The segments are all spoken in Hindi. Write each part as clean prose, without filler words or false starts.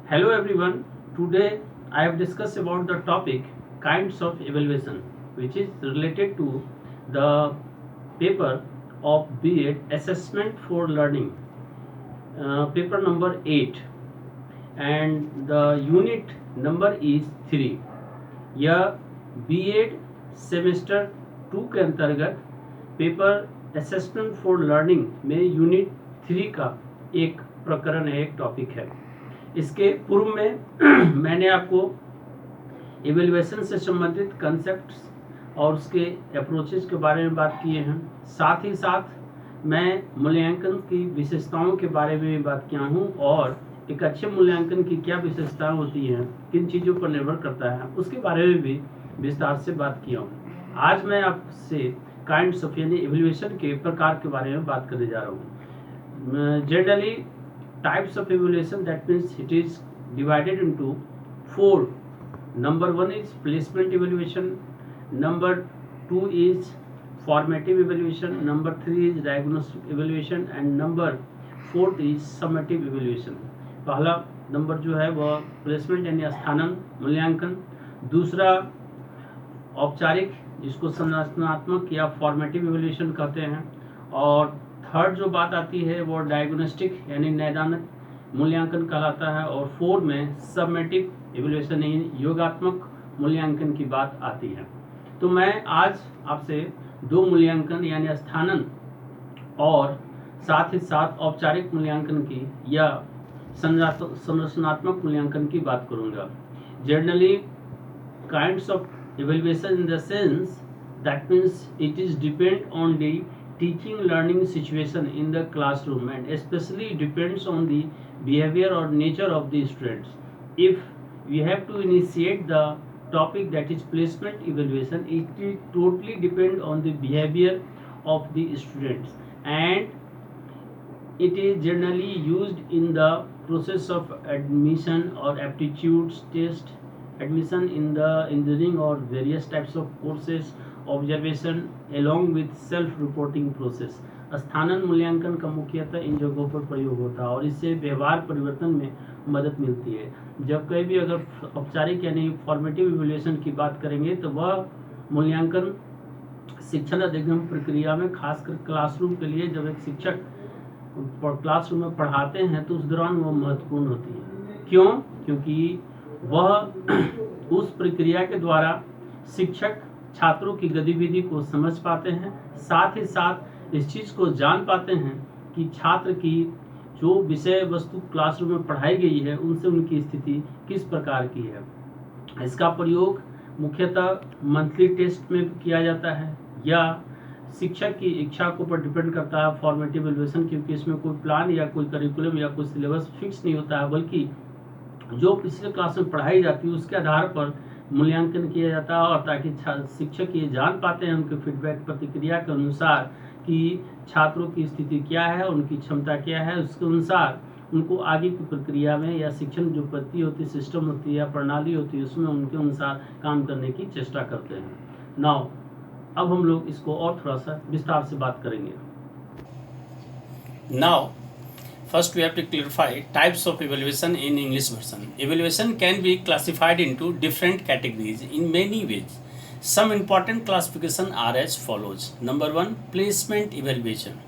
Hello everyone. Today I have discussed about the topic kinds of evaluation, which is related to the paper of B.Ed Assessment for Learning, paper number 8, and the unit number is 3. यह B.Ed सेमेस्टर 2 के अंतर्गत पेपर असेसमेंट फॉर लर्निंग में यूनिट 3 का एक प्रकरण है, एक टॉपिक है। इसके पूर्व में मैंने आपको इवेल्युएशन से संबंधित कंसेप्ट्स और उसके अप्रोचेस के बारे में बात किए हैं। साथ ही साथ मैं मूल्यांकन की विशेषताओं के बारे में भी बात किया हूँ और एक अच्छे मूल्यांकन की क्या विशेषताएं होती हैं, किन चीज़ों पर निर्भर करता है, उसके बारे में भी विस्तार से बात किया हूँ। आज मैं आपसे काइंड्स ऑफ यानी इवेल्युएशन के प्रकार के बारे में बात करने जा रहा हूँ। Generally types of evaluation, that means it is divided into 4. Number 1 is placement evaluation, number 2 is formative evaluation, number 3 is diagnostic evaluation and number 4 is summative evaluation. पहला नंबर जो है वह प्लेसमेंट यानी स्थानन मूल्यांकन, दूसरा औपचारिक जिसको संरचनात्मक या फॉर्मेटिव इवेल्युएशन कहते हैं, और थर्ड जो बात आती है वो डायग्नोस्टिक यानी नैदानिक मूल्यांकन कहलाता है, और फोर्थ में सबमेटिव इवेल्युएशन यानी योगात्मक मूल्यांकन की बात आती है। तो मैं आज आपसे दो मूल्यांकन यानी स्थानन और साथ ही साथ औपचारिक मूल्यांकन की या संरचनात्मक मूल्यांकन की बात करूंगा। Generally kinds of evaluation in the sense that means it is depend on the teaching learning situation in the classroom and especially depends on the behavior or nature of the students. If we have to initiate the topic that is placement evaluation, it will totally depend on the behavior of the students and it is generally used in the process of admission or aptitudes test, admission in the engineering or various types of courses, observation along with self reporting process. स्थानन मूल्यांकन का मुख्यतः इन जगहों पर प्रयोग होता है और इससे व्यवहार परिवर्तन में मदद मिलती है। जब कहीं भी अगर औपचारिक यानी फॉर्मेटिव इवैल्यूएशन की बात करेंगे तो वह मूल्यांकन शिक्षण अधिगम प्रक्रिया में खासकर क्लासरूम के लिए जब एक शिक्षक क्लासरूम में पढ़ाते हैं तो उस दौरान वह महत्वपूर्ण होती है। क्यों? क्योंकि वह उस प्रक्रिया के द्वारा शिक्षक छात्रों की गतिविधि को समझ पाते हैं, साथ ही साथ इस चीज़ को जान पाते हैं कि छात्र की जो विषय वस्तु क्लासरूम में पढ़ाई गई है उनसे उनकी स्थिति किस प्रकार की है। इसका प्रयोग मुख्यतः मंथली टेस्ट में किया जाता है या शिक्षक की इच्छा के ऊपर डिपेंड करता है फॉर्मेटिव इवैल्यूएशन, क्योंकि इसमें कोई प्लान या कोई करिकुलम या कोई सिलेबस फिक्स नहीं होता है, बल्कि जो पिछले क्लास में पढ़ाई जाती है उसके आधार पर मूल्यांकन किया जाता है और ताकि शिक्षक ये जान पाते हैं उनके फीडबैक प्रतिक्रिया के अनुसार कि छात्रों की स्थिति क्या है, उनकी क्षमता क्या है, उसके अनुसार उनको आगे की प्रक्रिया में या शिक्षण जो पद्धति होती है, सिस्टम होती है या प्रणाली होती है, उसमें उनके अनुसार काम करने की चेष्टा करते हैं। नाउ अब हम लोग इसको और थोड़ा सा विस्तार से बात करेंगे। Now first we have to clarify types of evaluation in English version. Evaluation can be classified into different categories in many ways. Some important classification are as follows. Number 1, placement evaluation.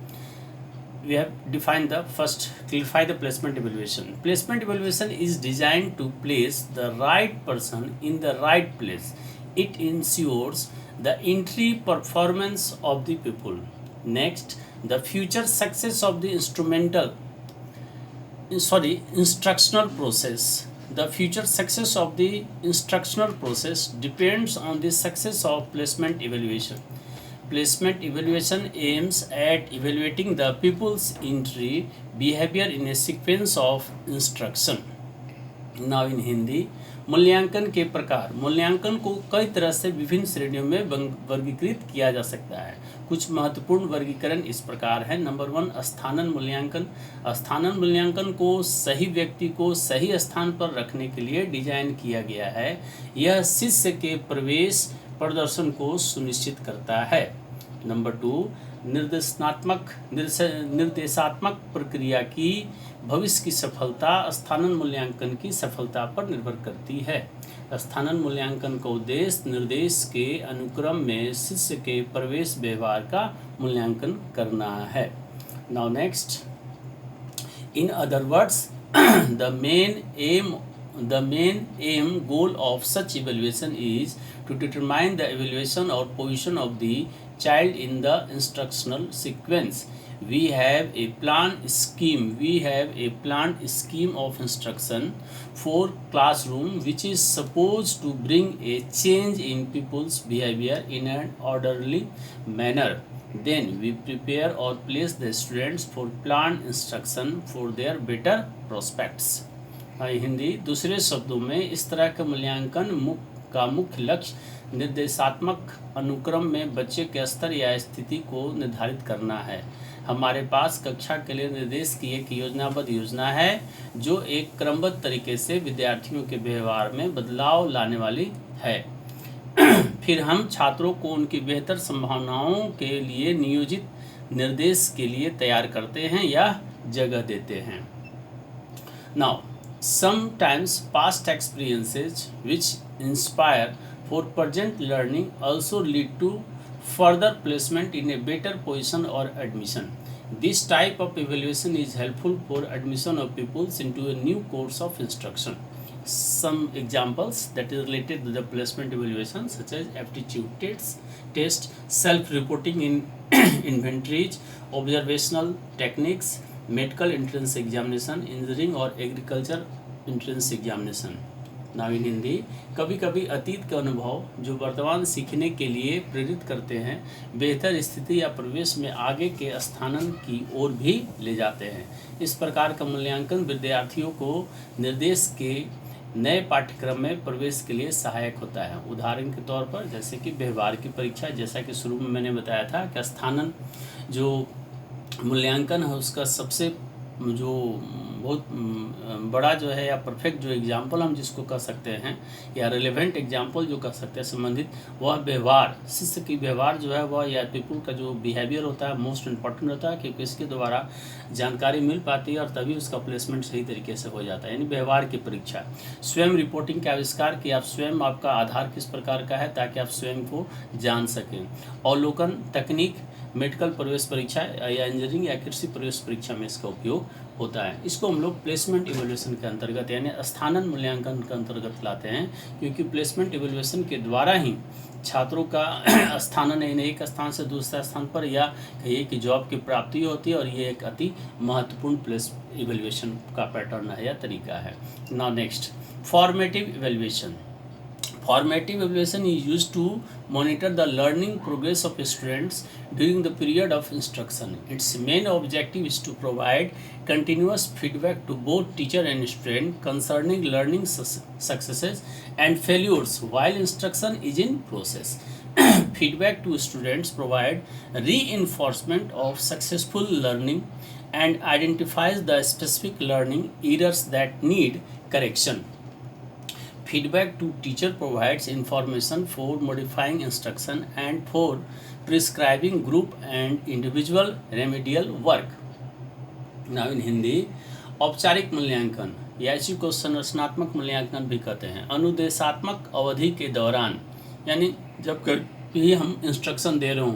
We have defined the first, clarify the placement evaluation. Placement evaluation is designed to place the right person in the right place. It ensures the entry performance of the pupil. Next, the future success of the instructional process. The future success of the instructional process depends on the success of placement evaluation. Placement evaluation aims at evaluating the pupil's entry behavior in a sequence of instruction. Now in Hindi, मूल्यांकन के प्रकार। मूल्यांकन को कई तरह से विभिन्न श्रेणियों में वर्गीकृत किया जा सकता है। कुछ महत्वपूर्ण वर्गीकरण इस प्रकार है। नंबर 1, स्थानन मूल्यांकन। स्थानन मूल्यांकन को सही व्यक्ति को सही स्थान पर रखने के लिए डिजाइन किया गया है। यह शिष्य के प्रवेश प्रदर्शन को सुनिश्चित करता है। नंबर 2, निर्देशात्मक प्रक्रिया की भविष्य की सफलता स्थानन मूल्यांकन की सफलता पर निर्भर करती है। स्थानन मूल्यांकन का उद्देश्य निर्देश के अनुक्रम में शिष्य के प्रवेश व्यवहार का मूल्यांकन करना है। Now next, in other words the main aim goal of such evaluation is to determine the evaluation or position of the child in the instructional sequence. We have a planned scheme of instruction for classroom which is supposed to bring a change in people's behavior in an orderly manner. Then we prepare or place the students for planned instruction for their better prospects. Hindi, दूसरे शब्दों में इस तरह के मूल्यांकन का मुख्य लक्ष्य निर्देशात्मक अनुक्रम में बच्चे के स्तर या स्थिति को निर्धारित करना है। हमारे पास कक्षा के लिए निर्देश की एक योजनाबद्ध योजना है जो एक क्रमबद्ध तरीके से विद्यार्थियों के व्यवहार में बदलाव लाने वाली है। फिर हम छात्रों को उनकी बेहतर संभावनाओं के लिए नियोजित निर्देश के लिए तैयार करते हैं या जगह देते हैं। Now, sometimes past experiences which inspire for present learning also lead to further placement in a better position or admission. This type of evaluation is helpful for admission of pupils into a new course of instruction. Some examples that is related to the placement evaluation such as aptitude test, self-reporting in inventories, observational techniques, medical entrance examination, engineering और agriculture entrance examination. Now in Hindi, कभी कभी अतीत के अनुभव जो वर्तमान सीखने के लिए प्रेरित करते हैं बेहतर स्थिति या प्रवेश में आगे के स्थानन की ओर भी ले जाते हैं। इस प्रकार का मूल्यांकन विद्यार्थियों को निर्देश के नए पाठ्यक्रम में प्रवेश के लिए सहायक होता है। उदाहरण के तौर पर जैसे कि व्यवहार की परीक्षा, जैसा कि शुरू में मैंने बताया था कि स्थानन जो मूल्यांकन है उसका सबसे जो बहुत बड़ा जो है या परफेक्ट जो एग्जाम्पल हम जिसको कह सकते हैं या रिलेवेंट एग्जाम्पल जो कह सकते हैं संबंधित, वह व्यवहार, शिष्य की व्यवहार जो है वह या पीपल का जो बिहेवियर होता है मोस्ट इम्पॉर्टेंट होता है क्योंकि इसके द्वारा जानकारी मिल पाती है और तभी उसका प्लेसमेंट सही तरीके से हो जाता है। यानी व्यवहार की परीक्षा, स्वयं रिपोर्टिंग के आविष्कार कि आप स्वयं आपका आधार किस प्रकार का है ताकि आप स्वयं को जान सकें। अवलोकन तकनीक, मेडिकल प्रवेश परीक्षा या इंजीनियरिंग या कृषि प्रवेश परीक्षा में इसका उपयोग होता है। इसको हम लोग प्लेसमेंट इवैल्यूएशन के अंतर्गत यानी स्थानन मूल्यांकन के अंतर्गत लाते हैं क्योंकि प्लेसमेंट इवैल्यूएशन के द्वारा ही छात्रों का स्थानन एक स्थान से दूसरा स्थान पर या कहिए कि जॉब की प्राप्ति होती है और ये एक अति महत्वपूर्ण प्लेस इवैल्यूएशन का पैटर्न है या तरीका है। Now next, formative evaluation. Formative evaluation is used to monitor the learning progress of students during the period of instruction. Its main objective is to provide continuous feedback to both teacher and student concerning learning successes and failures while instruction is in process. Feedback to students provide reinforcement of successful learning and identifies the specific learning errors that need correction. Feedback to teacher provides information for modifying instruction and for prescribing group and individual remedial work. Now in Hindi, औपचारिक मूल्यांकन या इसी को संरचनात्मक मूल्यांकन भी कहते हैं। अनुदेशात्मक अवधि के दौरान यानी जब कभी हम इंस्ट्रक्शन दे रहे हों,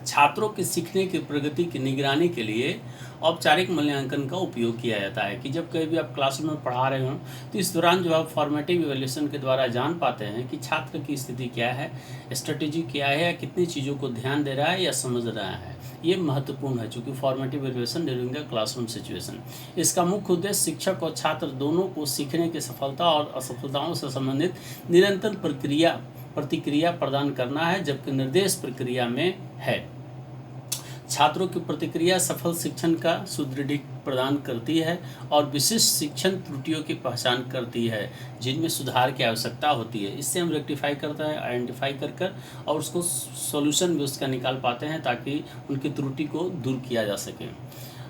छात्रों के सीखने की प्रगति की निगरानी के लिए औपचारिक मूल्यांकन का उपयोग किया जाता है कि जब कहीं भी आप क्लासरूम में पढ़ा रहे हों तो इस दौरान जो आप फॉर्मेटिव इवैल्यूएशन के द्वारा जान पाते हैं कि छात्र की स्थिति क्या है, स्ट्रेटेजी क्या है या कितनी चीज़ों को ध्यान दे रहा है या समझ रहा है। ये महत्वपूर्ण है चूँकि formative evaluation during the classroom situation. इसका मुख्य उद्देश्य शिक्षक और छात्र दोनों को सीखने की सफलता और असफलताओं से संबंधित निरंतर प्रतिक्रिया प्रदान करना है, जबकि निर्देश प्रक्रिया में है। छात्रों की प्रतिक्रिया सफल शिक्षण का सुदृढ़ प्रदान करती है और विशिष्ट शिक्षण त्रुटियों की पहचान करती है जिनमें सुधार की आवश्यकता होती है। इससे हम रेक्टिफाई करते हैं, आइडेंटिफाई कर और उसको सॉल्यूशन भी उसका निकाल पाते हैं ताकि उनकी त्रुटि को दूर किया जा सके।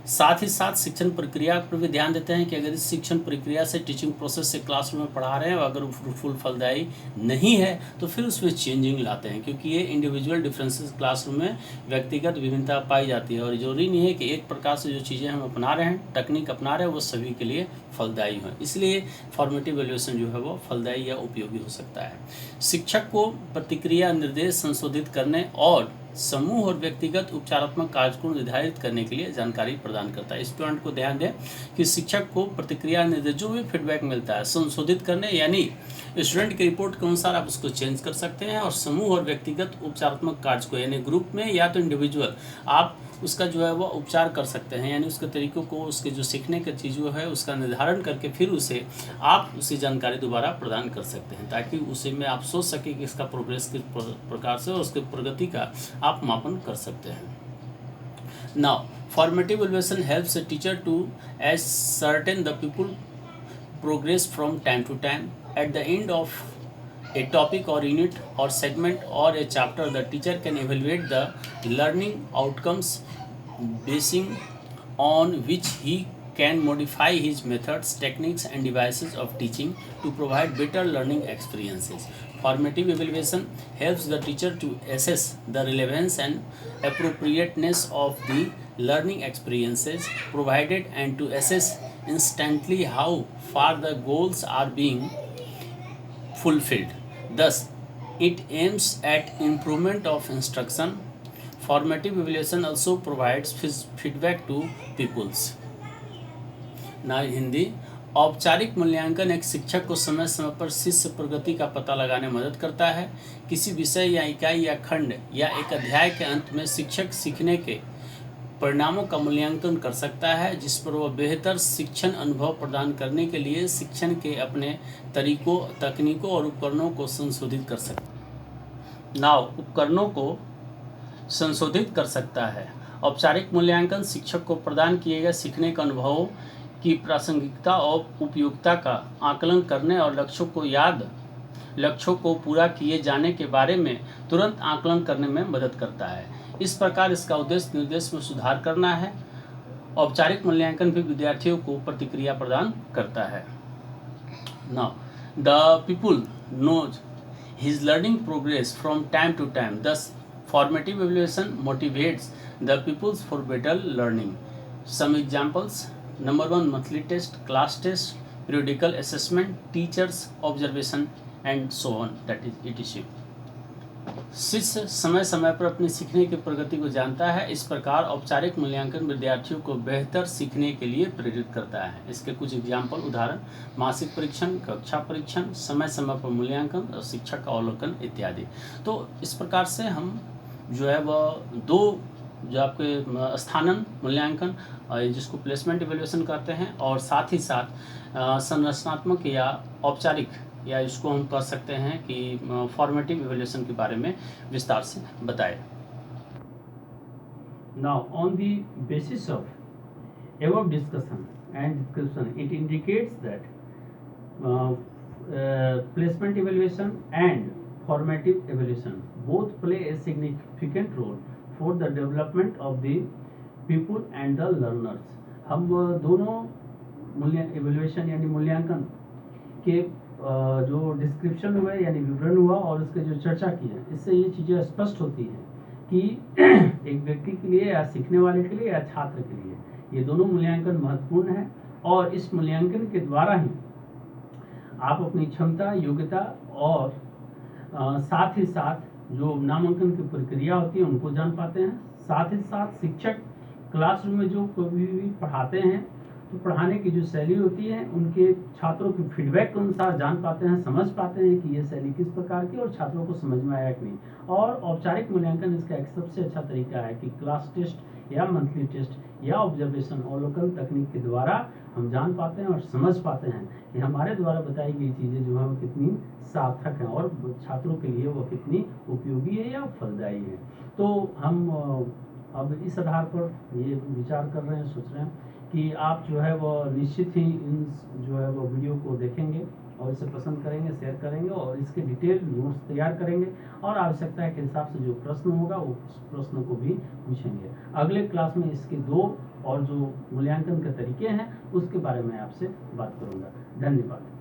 साथ ही साथ शिक्षण प्रक्रिया पर भी ध्यान देते हैं कि अगर इस शिक्षण प्रक्रिया से टीचिंग प्रोसेस से क्लासरूम में पढ़ा रहे हैं और अगर वो फ्रूटफुल फलदायी नहीं है तो फिर उसमें चेंजिंग लाते हैं, क्योंकि ये इंडिविजुअल डिफरेंसेस क्लासरूम में व्यक्तिगत विभिन्नता पाई जाती है और जरूरी नहीं है कि एक प्रकार से जो चीज़ें हम अपना रहे हैं, तकनीक अपना रहे हैं, वो सभी के लिए फलदायी हो। इसलिए फॉर्मेटिव एवल्यूएशन जो है वो फलदायी या उपयोगी हो सकता है। शिक्षक को प्रतिक्रिया निर्देश संशोधित करने और समूह और व्यक्तिगत उपचारात्मक कार्यक्रम निर्धारित करने के लिए जानकारी प्रदान करता है। इस पॉइंट को ध्यान दें कि शिक्षक को प्रतिक्रिया निर्देश जो भी फीडबैक मिलता है संशोधित करने, यानी स्टूडेंट की रिपोर्ट के अनुसार आप उसको चेंज कर सकते हैं, और समूह और व्यक्तिगत उपचारात्मक कार्य को यानी ग्रुप में या तो इंडिविजुअल आप उसका जो है वो उपचार कर सकते हैं, यानी उसके तरीकों को, उसके जो सीखने की चीज़ों है उसका निर्धारण करके फिर उसे आप उसी जानकारी दोबारा प्रदान कर सकते हैं, ताकि उसी में आप सोच सकें कि इसका प्रोग्रेस किस प्रकार से और उसके प्रगति का आप मापन कर सकते हैं। Now formative evaluation helps a teacher to ascertain the pupil progress from time to time. At the end of a topic or unit or segment or a chapter, the teacher can evaluate the learning outcomes, basing on which he can modify his methods, techniques and devices of teaching to provide better learning experiences. Formative evaluation helps the teacher to assess the relevance and appropriateness of the learning experiences provided and to assess instantly how far the goals are being fulfilled. Thus, it aims at improvement of instruction. Formative evaluation also provides feedback to pupils. ना हिंदी। औपचारिक मूल्यांकन एक शिक्षक को समय समय पर शिष्य प्रगति का पता लगाने में मदद करता है। किसी विषय या इकाई या खंड या एक अध्याय के अंत में शिक्षक सीखने के परिणामों का मूल्यांकन कर सकता है, जिस पर वह बेहतर शिक्षण अनुभव प्रदान करने के लिए शिक्षण के अपने तरीकों, तकनीकों और उपकरणों को संशोधित कर सकता है। औपचारिक मूल्यांकन शिक्षक को प्रदान किए गए सीखने के अनुभवों की प्रासंगिकता और उपयोगिता का आकलन करने और लक्ष्यों को पूरा किए जाने के बारे में तुरंत आकलन करने में मदद करता है। इस प्रकार इसका उद्देश्य निर्देश में सुधार करना है। औपचारिक मूल्यांकन भी विद्यार्थियों को प्रतिक्रिया प्रदान करता है। Now, the pupil knows his learning progress from time to time. Thus, formative evaluation motivates the pupils for better learning. Some examples: number 1, monthly test, class test, periodical assessment, teachers observation and so on. That is etc. शिष्य समय समय पर अपनी सीखने की प्रगति को जानता है। इस प्रकार औपचारिक मूल्यांकन विद्यार्थियों को बेहतर सीखने के लिए प्रेरित करता है। इसके कुछ एग्जाम्पल उदाहरण: मासिक परीक्षण, कक्षा परीक्षण, समय समय पर मूल्यांकन और शिक्षक का अवलोकन इत्यादि। तो इस प्रकार से हम जो है वह दो जो आपके स्थानन मूल्यांकन जिसको प्लेसमेंट इवैल्यूएशन कहते हैं, और साथ ही साथ संरचनात्मक या औपचारिक या इसको हम कह सकते हैं कि फॉर्मेटिव इवैल्यूएशन के बारे में विस्तार से बताएं। Now, on the basis of above discussion and description, it indicates that placement evaluation and formative evaluation both play a significant role for the development of the pupil and the learners. हम दोनों evaluation यानी मूल्यांकन के जो डिस्क्रिप्शन हुआ यानी विवरण हुआ और उसके जो चर्चा की है, इससे ये चीज़ें स्पष्ट होती हैं कि एक व्यक्ति के लिए या सीखने वाले के लिए या छात्र के लिए ये दोनों मूल्यांकन महत्वपूर्ण है, और इस मूल्यांकन के द्वारा ही आप अपनी क्षमता, योग्यता और साथ ही साथ जो नामांकन की प्रक्रिया होती है उनको जान पाते हैं। साथ ही साथ शिक्षक क्लासरूम में जो कभी भी पढ़ाते हैं तो पढ़ाने की जो शैली होती है उनके छात्रों के फीडबैक के अनुसार जान पाते हैं, समझ पाते हैं कि ये शैली किस प्रकार की और छात्रों को समझ में आया कि नहीं। और औपचारिक मूल्यांकन इसका एक सबसे अच्छा तरीका है कि क्लास टेस्ट या मंथली टेस्ट या ऑब्जर्वेशन अवलोकन तकनीक के द्वारा हम जान पाते हैं और समझ पाते हैं कि हमारे द्वारा बताई गई चीज़ें जो है वो कितनी सार्थक हैं और छात्रों के लिए वो कितनी उपयोगी है या फलदायी है। तो हम अब इस आधार पर ये विचार कर रहे हैं, सोच रहे हैं कि आप जो है वो निश्चित ही इन जो है वो वीडियो को देखेंगे और इसे पसंद करेंगे, शेयर करेंगे और इसके डिटेल नोट्स तैयार करेंगे और आवश्यकता के हिसाब से जो प्रश्न होगा वो प्रश्नों को भी पूछेंगे। अगले क्लास में इसके 2 और जो मूल्यांकन के तरीके हैं उसके बारे में आपसे बात करूंगा। धन्यवाद।